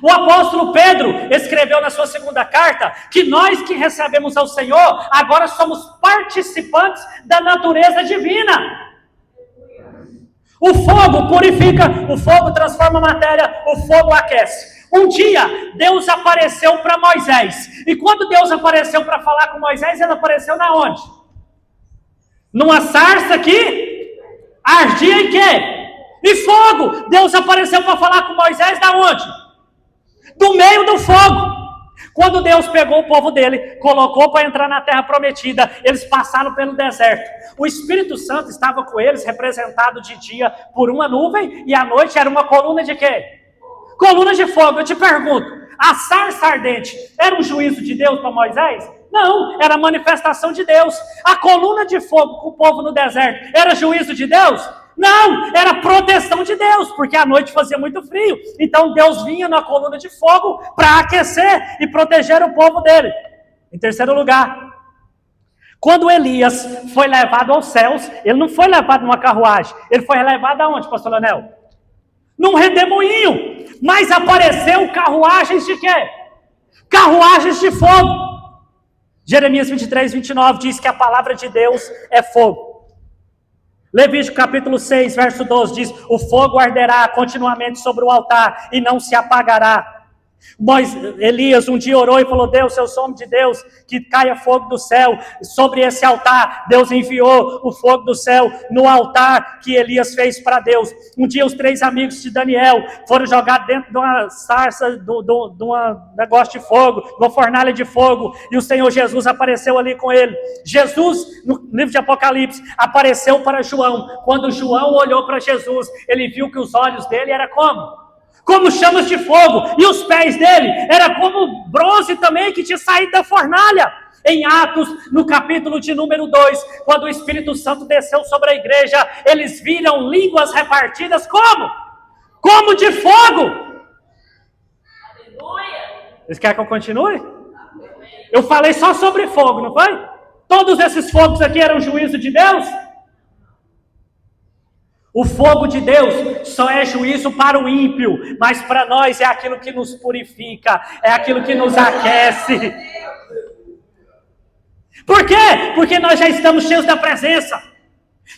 O apóstolo Pedro escreveu na sua segunda carta que nós que recebemos ao Senhor, agora somos participantes da natureza divina. O fogo purifica, o fogo transforma a matéria, o fogo aquece. Um dia, Deus apareceu para Moisés. E quando Deus apareceu para falar com Moisés, ele apareceu na onde? Numa sarça que ardia em quê? E fogo. Deus apareceu para falar com Moisés da onde? Do meio do fogo. Quando Deus pegou o povo dele, colocou para entrar na terra prometida, eles passaram pelo deserto. O Espírito Santo estava com eles, representado de dia por uma nuvem, e à noite era uma coluna de quê? Coluna de fogo. Eu te pergunto, a sarça ardente era um juízo de Deus para Moisés? Não, era manifestação de Deus. A coluna de fogo com o povo no deserto era juízo de Deus? Não, era proteção de Deus, porque à noite fazia muito frio. Então Deus vinha na coluna de fogo para aquecer e proteger o povo dele. Em terceiro lugar, quando Elias foi levado aos céus, ele não foi levado numa carruagem. Ele foi levado aonde, pastor Leonel? Num redemoinho. Mas apareceu carruagens de quê? Carruagens de fogo. Jeremias 23, 29 diz que a palavra de Deus é fogo. Levítico capítulo 6, verso 12 diz: o fogo arderá continuamente sobre o altar e não se apagará. Elias um dia orou e falou: Deus, se eu sou homem de Deus, que caia fogo do céu sobre esse altar. Deus enviou o fogo do céu no altar que Elias fez para Deus. Um dia os 3 amigos de Daniel foram jogados dentro de uma sarça, de um negócio de fogo, de uma fornalha de fogo, e o Senhor Jesus apareceu ali com ele. Jesus, no livro de Apocalipse, apareceu para João. Quando João olhou para Jesus, ele viu que os olhos dele eram como chamas de fogo, e os pés dele era como bronze também que tinha saído da fornalha. Em Atos, no capítulo de número 2, quando o Espírito Santo desceu sobre a igreja, eles viram línguas repartidas como de fogo. Aleluia! Vocês querem que eu continue? Eu falei só sobre fogo, não foi? Todos esses fogos aqui eram juízo de Deus? O fogo de Deus só é juízo para o ímpio, mas para nós é aquilo que nos purifica, é aquilo que nos aquece. Por quê? Porque nós já estamos cheios da presença.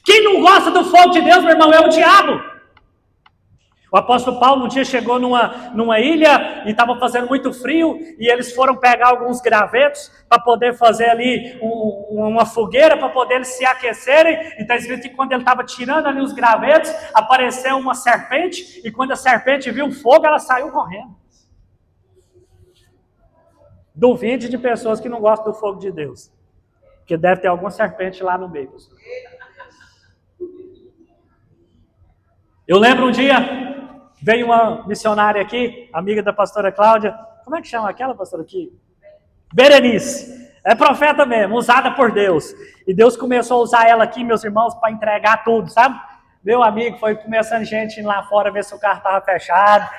Quem não gosta do fogo de Deus, meu irmão, é o diabo. O apóstolo Paulo um dia chegou numa ilha e estava fazendo muito frio, e eles foram pegar alguns gravetos para poder fazer ali uma fogueira, para poder eles se aquecerem. E está escrito que quando ele estava tirando ali os gravetos, apareceu uma serpente, e quando a serpente viu o fogo, ela saiu correndo. Duvide de pessoas que não gostam do fogo de Deus, porque deve ter alguma serpente lá no meio. Eu lembro um dia, veio uma missionária aqui, amiga da pastora Cláudia. Como é que chama aquela pastora aqui? Berenice. É profeta mesmo, usada por Deus. E Deus começou a usar ela aqui, meus irmãos, para entregar tudo, sabe? Meu amigo, foi começando gente lá fora ver se o carro estava fechado.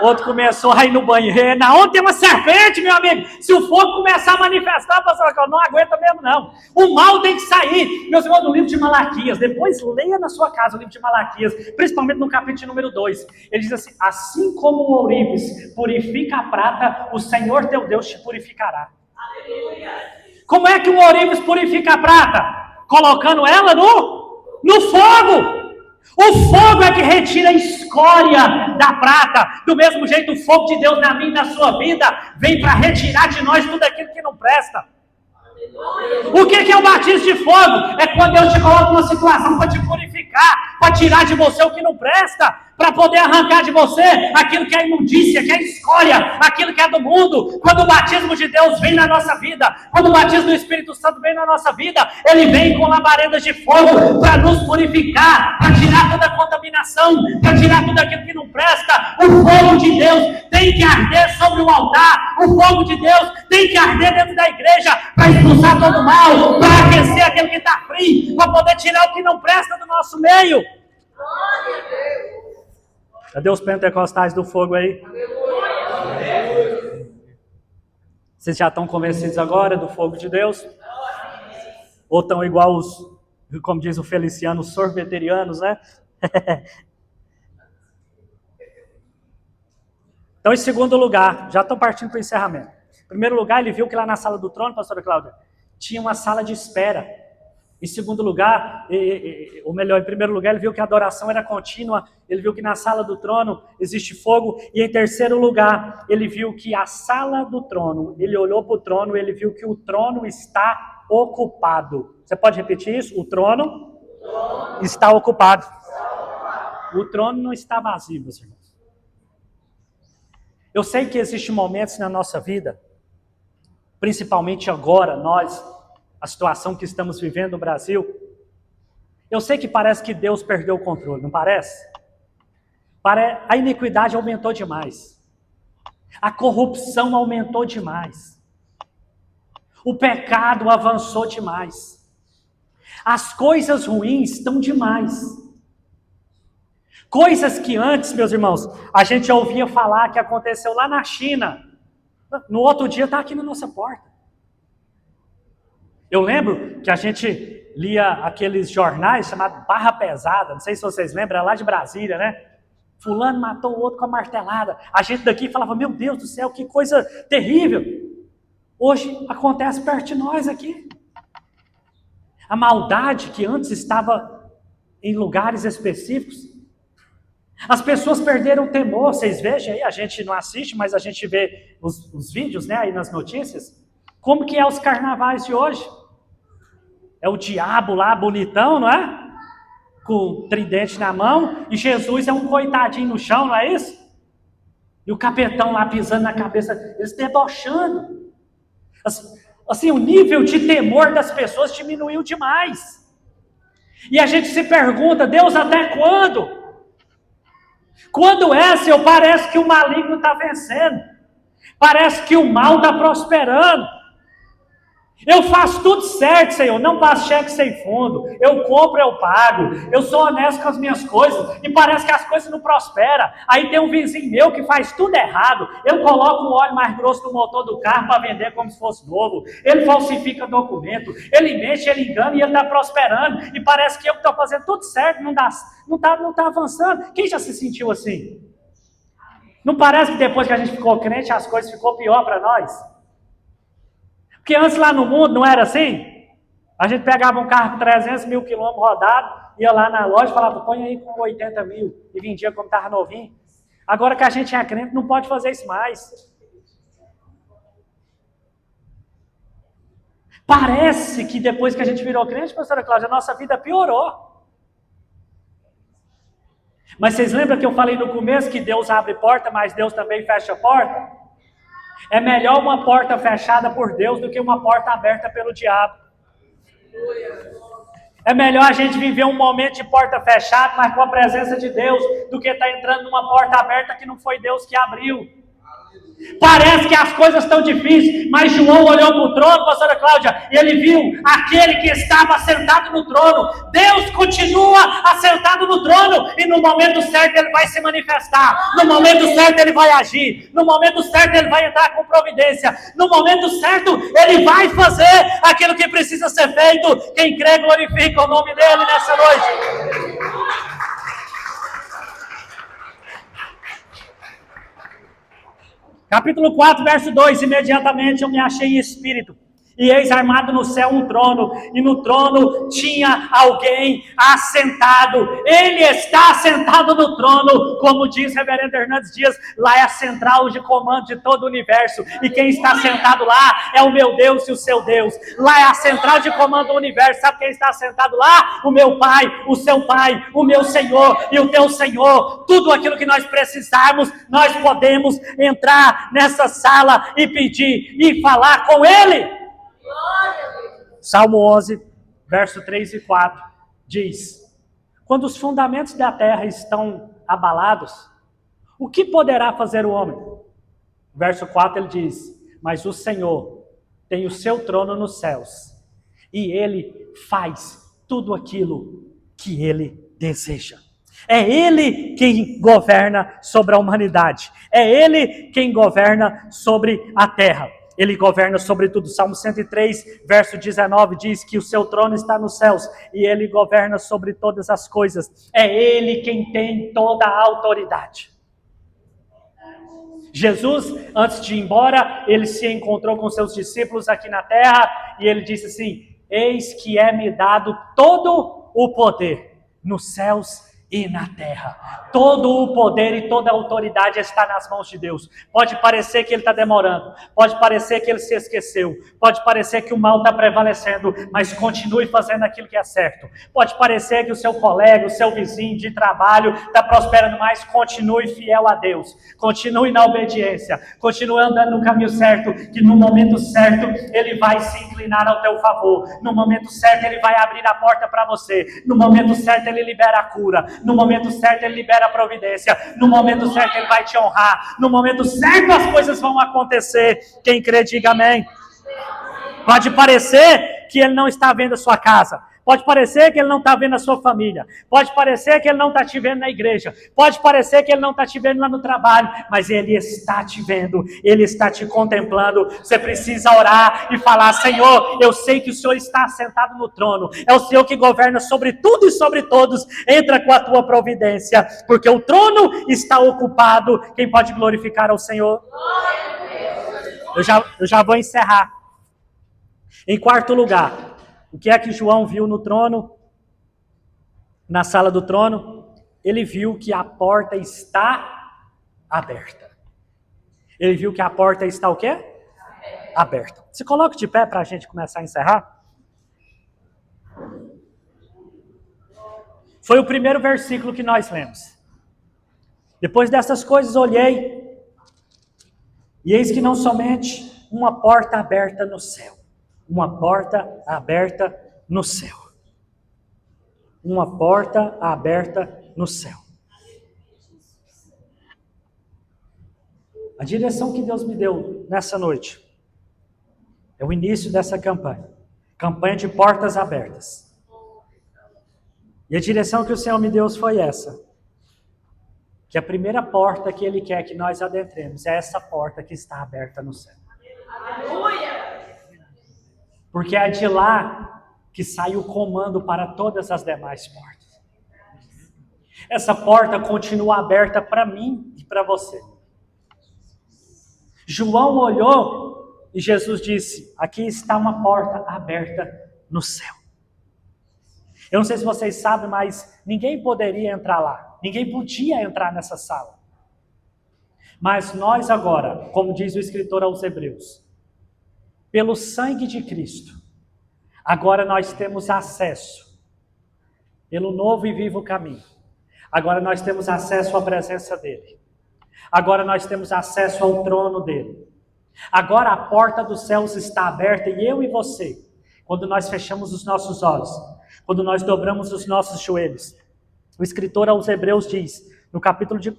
Outro começou a ir no banheiro. Na onde tem uma serpente, meu amigo? Se o fogo começar a manifestar, pastor, eu não aguento mesmo, não. O mal tem que sair. Meus irmãos, no livro de Malaquias, depois leia na sua casa o livro de Malaquias, principalmente no capítulo número 2. Ele diz assim: assim como o ourives purifica a prata, o Senhor teu Deus te purificará. Aleluia. Como é que o ourives purifica a prata? Colocando ela no fogo. O fogo é que retira a escória da prata. Do mesmo jeito, o fogo de Deus na minha e na sua vida vem para retirar de nós tudo aquilo que não presta. O que é o batismo de fogo? É quando Deus te coloca numa situação para te purificar, para tirar de você o que não presta, para poder arrancar de você aquilo que é imundícia, que é escória, aquilo que é do mundo. Quando o batismo de Deus vem na nossa vida, quando o batismo do Espírito Santo vem na nossa vida, ele vem com labaredas de fogo para nos purificar, para tirar toda a contaminação, para tirar tudo aquilo que não presta. O fogo de Deus tem que arder sobre o altar, o fogo de Deus tem que arder dentro da igreja para expulsar todo o mal, para aquecer aquele que está frio, para poder tirar o que não presta do nosso meio. Glória a Deus. Cadê os pentecostais do fogo aí? Vocês já estão convencidos agora do fogo de Deus? Ou estão igual os, como diz o Feliciano, os sorveterianos, né? Então, em segundo lugar, já estão partindo para o encerramento. Em primeiro lugar, ele viu que lá na sala do trono, pastora Cláudia, tinha uma sala de espera. Em segundo lugar, ou melhor, em primeiro lugar, ele viu que a adoração era contínua, ele viu que na sala do trono existe fogo, e em terceiro lugar, ele viu que a sala do trono, ele olhou para o trono, ele viu que o trono está ocupado. Você pode repetir isso? O trono está ocupado. O trono não está vazio, meus irmãos. Eu sei que existem momentos na nossa vida, principalmente agora, a situação que estamos vivendo no Brasil, eu sei que parece que Deus perdeu o controle, não parece? A iniquidade aumentou demais. A corrupção aumentou demais. O pecado avançou demais. As coisas ruins estão demais. Coisas que antes, meus irmãos, a gente ouvia falar que aconteceu lá na China, no outro dia está aqui na nossa porta. Eu lembro que a gente lia aqueles jornais chamados Barra Pesada, não sei se vocês lembram, lá de Brasília, né? Fulano matou o outro com a martelada. A gente daqui falava, meu Deus do céu, que coisa terrível. Hoje acontece perto de nós aqui. A maldade que antes estava em lugares específicos, As pessoas perderam o temor. Vocês vejam aí, a gente não assiste, mas a gente vê os vídeos, né, aí nas notícias. Como que é os carnavais de hoje? É o diabo lá, bonitão, não é? Com o tridente na mão, e Jesus é um coitadinho no chão, não é isso? E o capetão lá pisando na cabeça, eles debochando. Assim, o nível de temor das pessoas diminuiu demais. E a gente se pergunta, Deus, até quando? Quando é, Senhor, parece que o maligno está vencendo. Parece que o mal está prosperando. Eu faço tudo certo, Senhor, não passo cheque sem fundo, eu compro, eu pago, eu sou honesto com as minhas coisas, e parece que as coisas não prosperam. Aí tem um vizinho meu que faz tudo errado, eu coloco o óleo mais grosso no motor do carro para vender como se fosse novo, ele falsifica documento, ele mexe, ele engana e ele está prosperando, e parece que eu que estou fazendo tudo certo, não está avançando. Quem já se sentiu assim? Não parece que depois que a gente ficou crente, as coisas ficou pior para nós? Porque antes lá no mundo não era assim? A gente pegava um carro com 300 mil quilômetros rodado, ia lá na loja e falava, põe aí com 80 mil, e vendia como estava novinho. Agora que a gente é crente, não pode fazer isso mais. Parece que depois que a gente virou crente, pastora Cláudia, a nossa vida piorou. Mas vocês lembram que eu falei no começo que Deus abre porta, mas Deus também fecha porta? É melhor uma porta fechada por Deus do que uma porta aberta pelo diabo. É melhor a gente viver um momento de porta fechada, mas com a presença de Deus, do que estar entrando numa porta aberta que não foi Deus que abriu. Parece que as coisas estão difíceis, mas João olhou para o trono, pastora Cláudia, e ele viu aquele que estava sentado no trono. Deus continua assentado no trono, e no momento certo ele vai se manifestar, no momento certo ele vai agir, no momento certo ele vai entrar com providência, no momento certo ele vai fazer aquilo que precisa ser feito. Quem crê glorifica o nome dele nessa noite. Capítulo 4, verso 2, imediatamente eu me achei em espírito, e eis armado no céu um trono, e no trono tinha alguém assentado. Ele está assentado no trono, como diz reverendo Hernandes Dias, lá é a central de comando de todo o universo, e quem está sentado lá é o meu Deus e o seu Deus. Lá é a central de comando do universo. Sabe quem está sentado lá? O meu Pai, o seu Pai, o meu Senhor e o teu Senhor. Tudo aquilo que nós precisarmos, nós podemos entrar nessa sala e pedir e falar com Ele. Salmo 11, verso 3 e 4 diz: quando os fundamentos da terra estão abalados, o que poderá fazer o homem? Verso 4 ele diz: mas o Senhor tem o seu trono nos céus, e Ele faz tudo aquilo que Ele deseja. É Ele quem governa sobre a humanidade, é Ele quem governa sobre a terra. Ele governa sobre tudo. Salmo 103, verso 19, diz que o seu trono está nos céus e Ele governa sobre todas as coisas. É Ele quem tem toda a autoridade. Jesus, antes de ir embora, Ele se encontrou com seus discípulos aqui na terra e Ele disse assim: eis que é-me dado todo o poder nos céus e na terra. Todo o poder e toda a autoridade está nas mãos de Deus. Pode parecer que Ele está demorando, pode parecer que Ele se esqueceu, pode parecer que o mal está prevalecendo, mas continue fazendo aquilo que é certo. Pode parecer que o seu colega, o seu vizinho de trabalho está prosperando mais, continue fiel a Deus, continue na obediência, continue andando no caminho certo, que no momento certo Ele vai se inclinar ao teu favor, no momento certo Ele vai abrir a porta para você, no momento certo Ele libera a cura, no momento certo Ele libera a providência, no momento certo Ele vai te honrar, no momento certo as coisas vão acontecer. Quem crê diga amém. Pode parecer que Ele não está vendo a sua casa, pode parecer que Ele não está vendo a sua família, pode parecer que Ele não está te vendo na igreja, pode parecer que Ele não está te vendo lá no trabalho, mas Ele está te vendo, Ele está te contemplando. Você precisa orar e falar: Senhor, eu sei que o Senhor está sentado no trono, é o Senhor que governa sobre tudo e sobre todos, entra com a tua providência, porque o trono está ocupado. Quem pode glorificar ao Senhor? Eu já vou encerrar. Em quarto lugar, o que é que João viu no trono, na sala do trono? ele viu que a porta está aberta. Ele viu que a porta está o quê? Aberta. Se coloque de pé para a gente começar a encerrar. Foi o primeiro versículo que nós lemos. Depois dessas coisas olhei, e eis que não somente uma porta aberta no céu. Uma porta aberta no céu. Uma porta aberta no céu. A direção que Deus me deu nessa noite é o início dessa campanha. Campanha de portas abertas. E a direção que o Senhor me deu foi essa. Que a primeira porta que Ele quer que nós adentremos é essa porta que está aberta no céu. Aleluia! Porque é de lá que sai o comando para todas as demais portas. Essa porta continua aberta para mim e para você. João olhou e Jesus disse, aqui está uma porta aberta no céu. Eu não sei se vocês sabem, mas ninguém poderia entrar lá. Ninguém podia entrar nessa sala. Mas nós agora, como diz o escritor aos Hebreus, pelo sangue de Cristo, agora nós temos acesso, pelo novo e vivo caminho. Agora nós temos acesso à presença dEle. Agora nós temos acesso ao trono dEle. Agora a porta dos céus está aberta e eu e você, quando nós fechamos os nossos olhos, quando nós dobramos os nossos joelhos, o escritor aos Hebreus diz, no capítulo de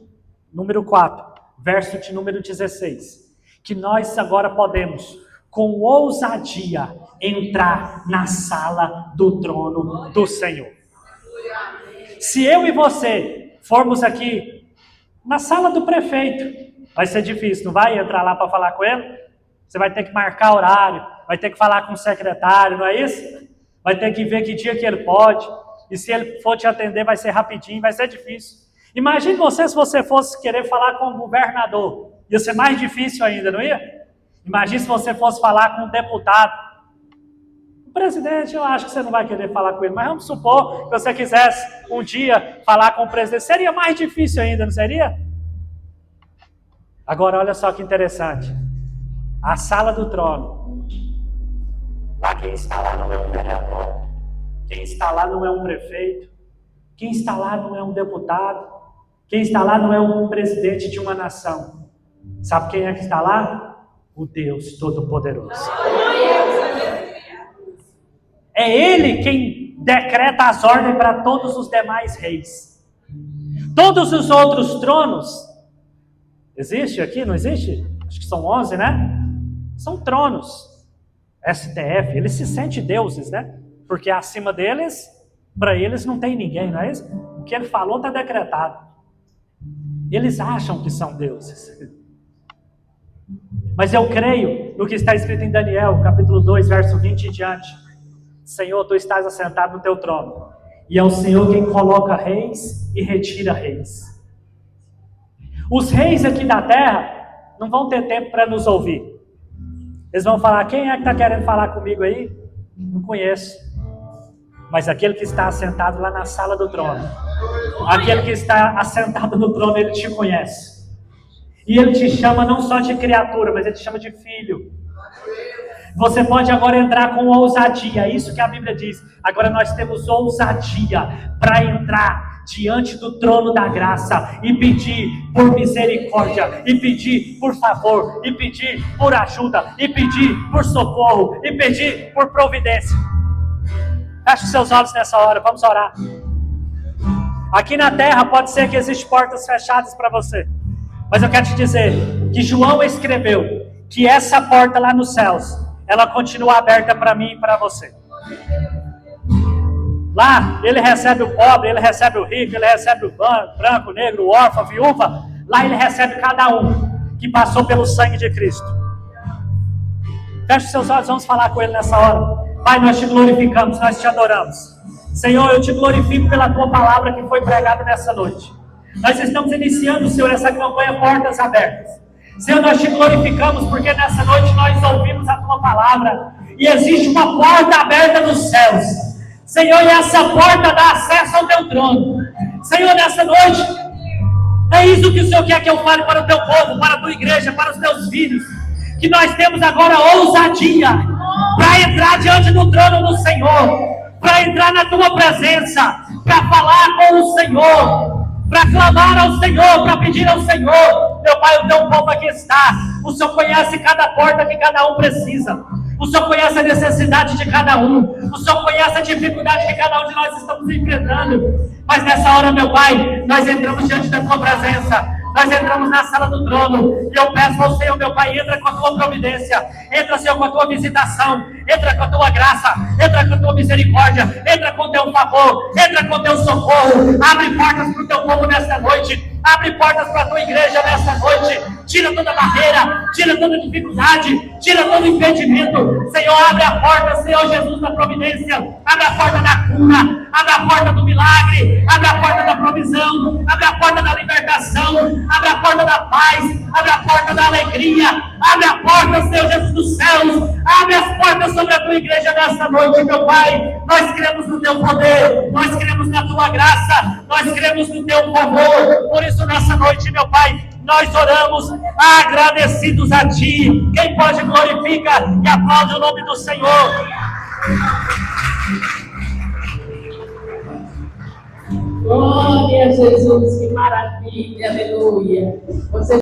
número 4, verso de número 16, que nós agora podemos, com ousadia, entrar na sala do trono do Senhor. Se eu e você formos aqui na sala do prefeito, vai ser difícil, não vai entrar lá para falar com ele? Você vai ter que marcar horário, vai ter que falar com o secretário, não é isso? Vai ter que ver que dia que ele pode, e se ele for te atender vai ser rapidinho, vai ser difícil. Imagine você se você fosse querer falar com o governador, ia ser mais difícil ainda, não ia? Imagine se você fosse falar com um deputado. O presidente, eu acho que você não vai querer falar com ele, mas vamos supor que você quisesse um dia falar com o presidente, seria mais difícil ainda, não seria? Agora olha só que interessante, a sala do trono, lá quem está lá não é um vereador, quem está lá não é um prefeito, quem está lá não é um deputado, quem está lá não é um presidente de uma nação. Sabe quem é que está lá? O Deus Todo-Poderoso. É Ele quem decreta as ordens para todos os demais reis. Todos os outros tronos, existe aqui, não existe? Acho que são 11, né? São tronos. STF, eles se sentem deuses, né? Porque acima deles, para eles não tem ninguém, não é isso? O que ele falou está decretado. Eles acham que são deuses. Mas eu creio no que está escrito em Daniel, capítulo 2, verso 20 em diante. Senhor, tu estás assentado no teu trono, e é o Senhor quem coloca reis e retira reis. Os reis aqui da terra não vão ter tempo para nos ouvir. Eles vão falar, quem é que está querendo falar comigo aí? Não conheço. Mas aquele que está assentado lá na sala do trono, aquele que está assentado no trono, ele te conhece. E ele te chama não só de criatura, mas ele te chama de filho. Você pode agora entrar com ousadia, é isso que a Bíblia diz. Agora nós temos ousadia para entrar diante do trono da graça e pedir por misericórdia, e pedir por favor, e pedir por ajuda, e pedir por socorro, e pedir por providência. Feche os seus olhos nessa hora, vamos orar. Aqui na terra pode ser que existem portas fechadas para você, mas eu quero te dizer que João escreveu que essa porta lá nos céus, ela continua aberta para mim e para você. Lá, ele recebe o pobre, ele recebe o rico, ele recebe o branco, o negro, o órfão, a viúva. Lá ele recebe cada um que passou pelo sangue de Cristo. Feche os seus olhos, vamos falar com ele nessa hora. Pai, nós te glorificamos, nós te adoramos. Senhor, eu te glorifico pela tua palavra que foi pregada nessa noite. Nós estamos iniciando, Senhor, essa campanha Portas Abertas. Senhor, nós te glorificamos porque nessa noite nós ouvimos a tua palavra e existe uma porta aberta nos céus. Senhor, e essa porta dá acesso ao teu trono. Senhor, nessa nessa noite. É isso que o Senhor quer que eu fale para o teu povo, para a tua igreja, para os teus filhos. Que nós temos agora ousadia para entrar diante do trono do Senhor, para entrar na tua presença, para falar com o Senhor, para clamar ao Senhor, para pedir ao Senhor. Meu Pai, o teu povo aqui está. O Senhor conhece cada porta que cada um precisa. O Senhor conhece a necessidade de cada um. O Senhor conhece a dificuldade que cada um de nós estamos enfrentando. Mas nessa hora, meu Pai, nós entramos diante da tua presença. Nós entramos na sala do trono. E eu peço ao Senhor, meu Pai, entra com a tua providência. Entra, Senhor, com a tua visitação. Entra com a tua graça. Entra com a tua misericórdia. Entra com o teu favor. Entra com o teu socorro. Abre portas para o teu povo nesta noite. Abre portas para a tua igreja nesta noite. Tira toda barreira. Tira toda dificuldade. Tira todo impedimento. Senhor, abre a porta, Senhor Jesus, da providência. Abre a porta da cura. Abre a porta do milagre. Abre a porta da provisão. Abre a porta da libertação. Abre a porta da paz. Abre a porta da alegria. Abre a porta, Senhor Jesus dos céus. Abre as portas sobre a tua igreja nesta noite, meu Pai. Nós cremos no teu poder. Nós cremos na tua graça. Nós cremos no teu favor. Por isso, nessa noite, meu Pai, nós oramos agradecidos a Ti. Quem pode glorifica e aplaude o nome do Senhor. Glória a Jesus, que maravilha, aleluia. Você